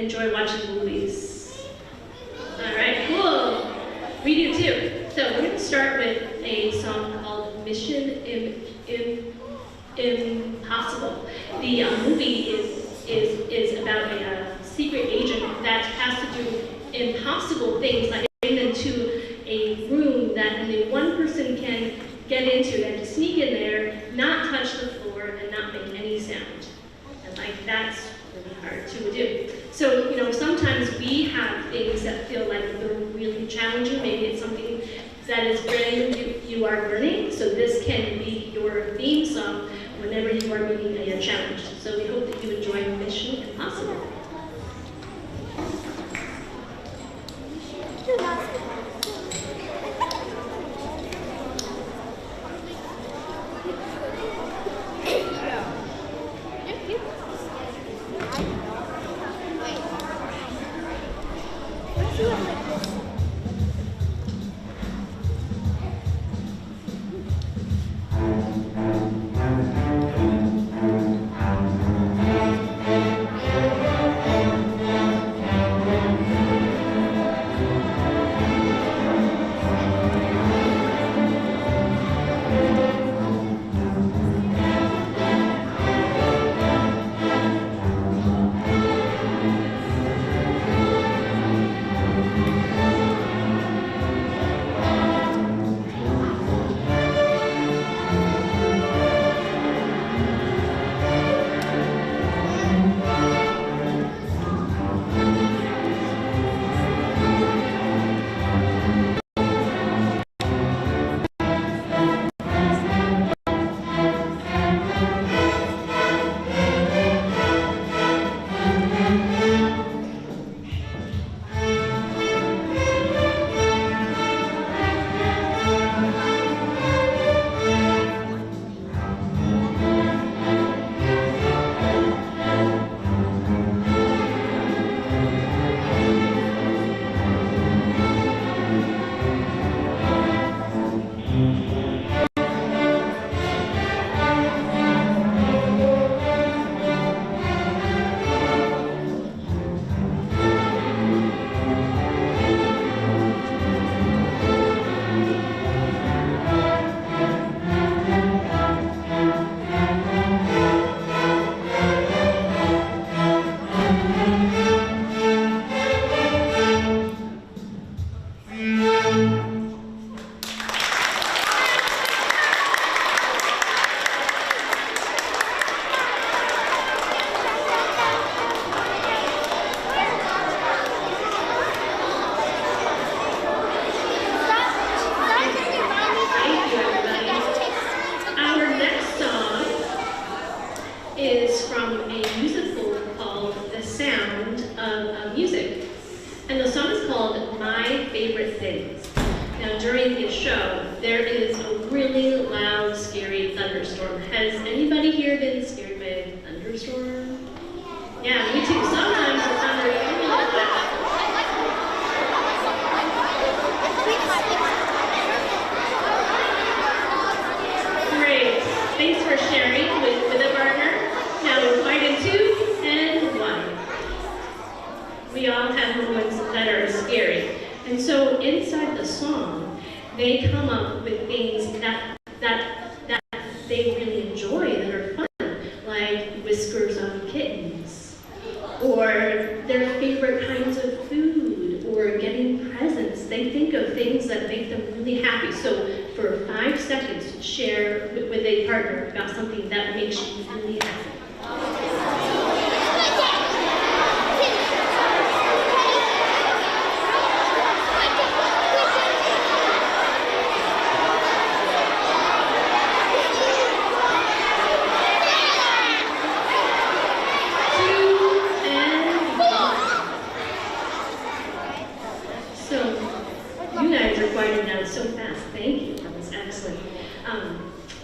enjoy watching movies? All right, cool. We do too. So we're going to start with a song called Mission Impossible. The movie is about a secret agent that has to do impossible things, like getting into a room that only one person can get into. They have to sneak in there, not touch the floor, and not make any sound. And like that's really hard to do. So, you know, sometimes we have things that feel like they're really challenging. Maybe it's something that is brand new you are learning. So this can be your theme song whenever you are meeting a challenge. So we hope that you enjoy Mission Impossible.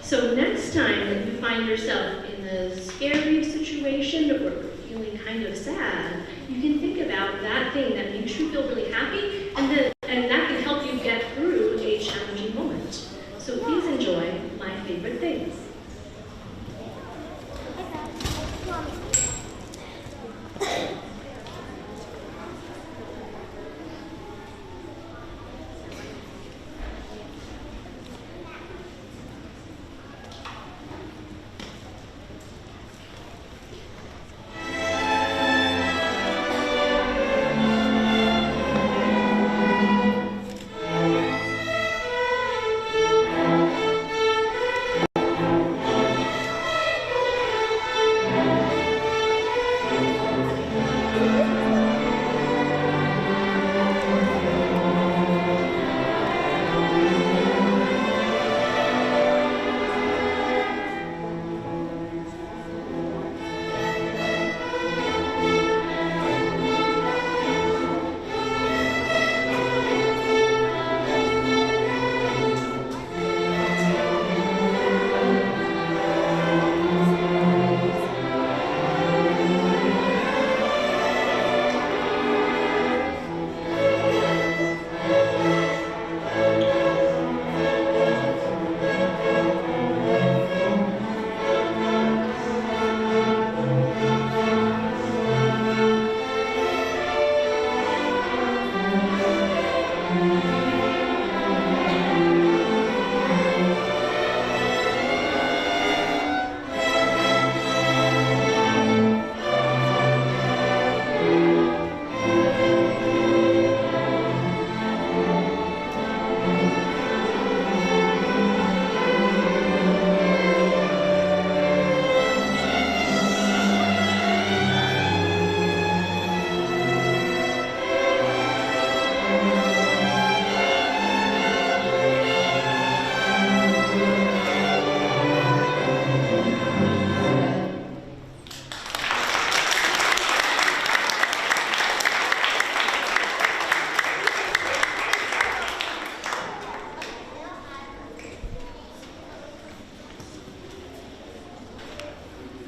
So next time that you find yourself in a scary situation or feeling kind of sad, you can think about that thing that makes you feel really happy, and that can help you get through a challenging moment. So please enjoy My Favorite Things.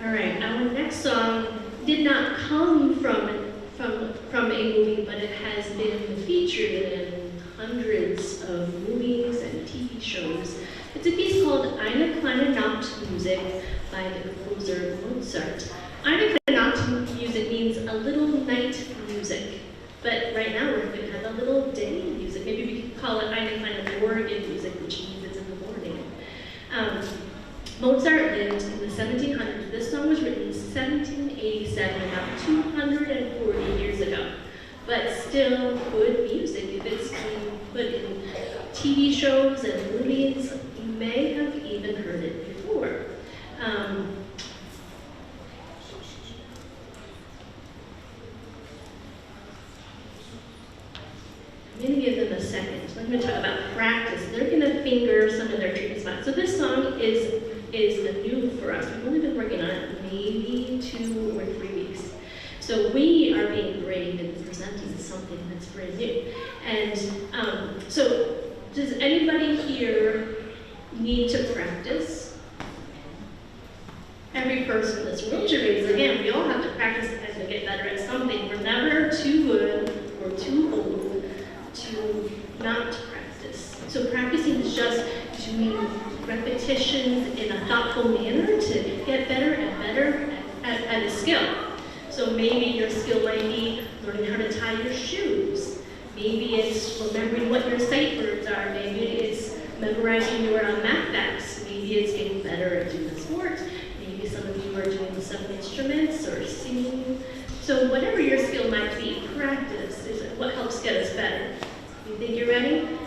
All right, our next song did not come from a movie, but it has been featured in hundreds of movies and TV shows. It's a piece called Eine kleine Nachtmusik by the composer Mozart. Eine kleine Nachtmusik means a little night music, but right now we're going to have a little day music. Maybe we could call it Eine kleine Morgen music, which means it's in the morning. Mozart lived in the 1700s. This song was written in 1787, about 240 years ago. But still good music. If it's being put in TV shows and movies, you may have even heard it before. I'm going to give them a second. I'm going to talk about practice. They're going to finger some of their treatment spots. So this song is new for us. We've only been working on it maybe 2 or 3 weeks. So we are being brave and presenting something that's brand new. And so does anybody here need to practice? Every person in this room should raise their hand. We all have to practice as we get better at something. We're never too good or too old to not practice. So practicing is just doing repetitions in a thoughtful manner to get better and better at a skill. So maybe your skill might be learning how to tie your shoes. Maybe it's remembering what your sight words are. Maybe it's memorizing your math facts. Maybe it's getting better at doing sport. Maybe some of you are doing some instruments or singing. So whatever your skill might be, practice is what helps get us better. You think you're ready?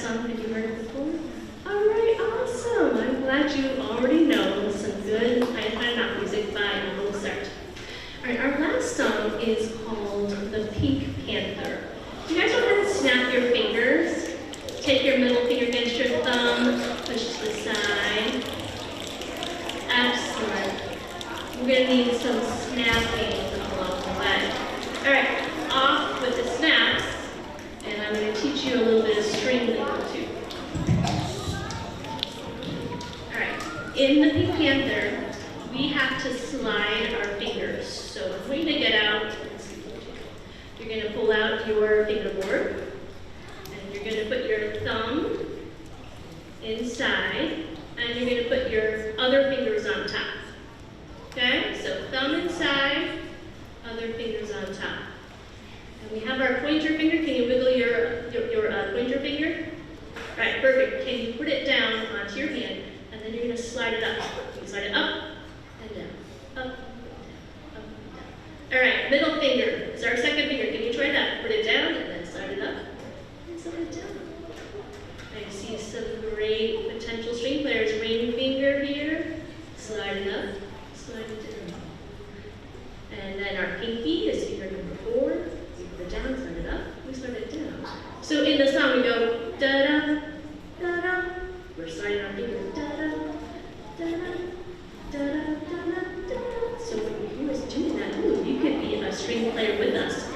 song? Have you heard it before? All right, awesome. I'm glad you already know some good high music by Mozart. All right, our last song is called The Pink Panther. You guys know how to snap your fingers? Take your middle finger against your thumb, push to the side. Excellent. We're going to need some snapping along the way. All right, off with the snaps, and I'm going to teach you a little bit of string lingo too. All right, in the Pink Panther, we have to slide our fingers. So the way to get out, you're going to pull out your fingerboard, and you're going to put your thumb inside, and you're going to put your other fingers on top. Okay, so thumb inside, other fingers on top. And we have our pointer finger. Can you wiggle your pointer finger? All right, perfect. Can you put it down onto your hand, and then you're going to slide it up. You can slide it up and down, up, down, up, down. All right, middle finger is our second finger. Can you try that? Put it down and then slide it up and slide it down. I see some great potential string players. Ring finger here, slide it up, slide it down. And then our pinky is finger number 4. We put it down, slide it up, we slide it down. So in the song we go da-da, da-da. We're sliding our finger da-da, da-da, da-da, da-da, da-da. So when you hear us doing that, ooh, you could be a string player with us.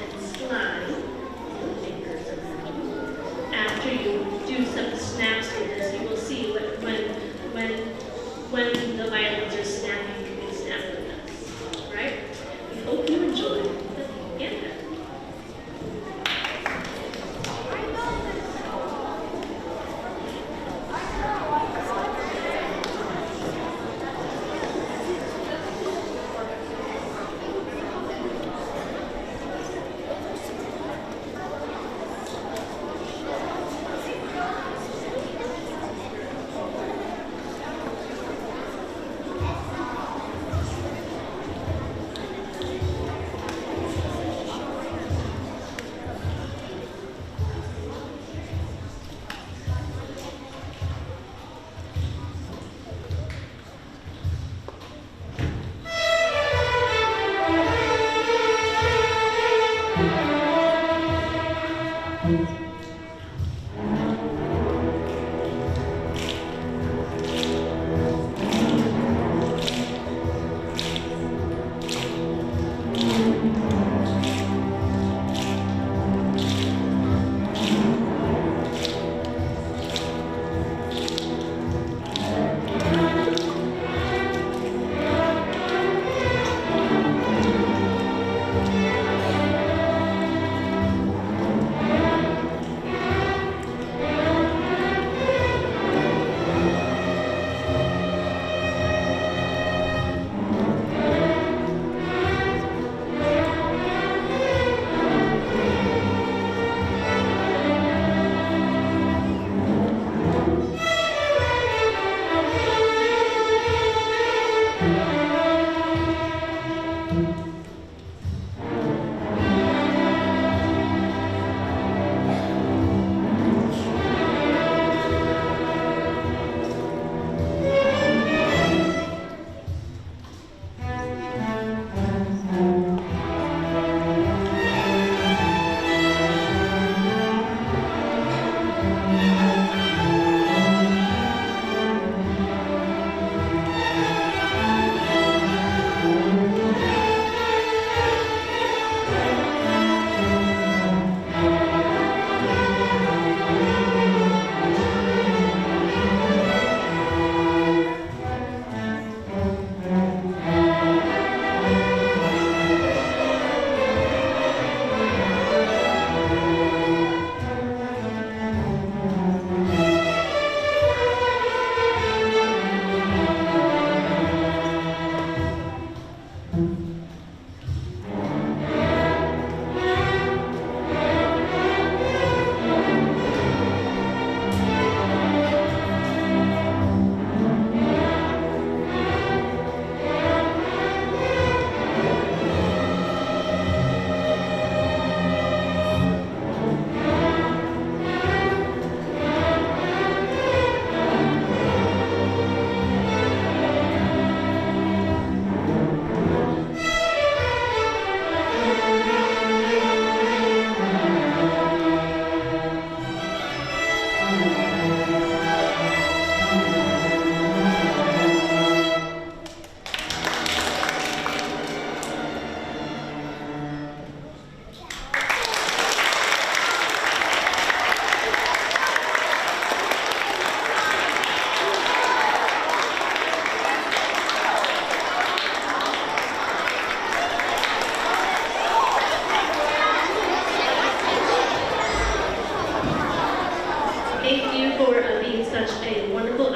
such a wonderful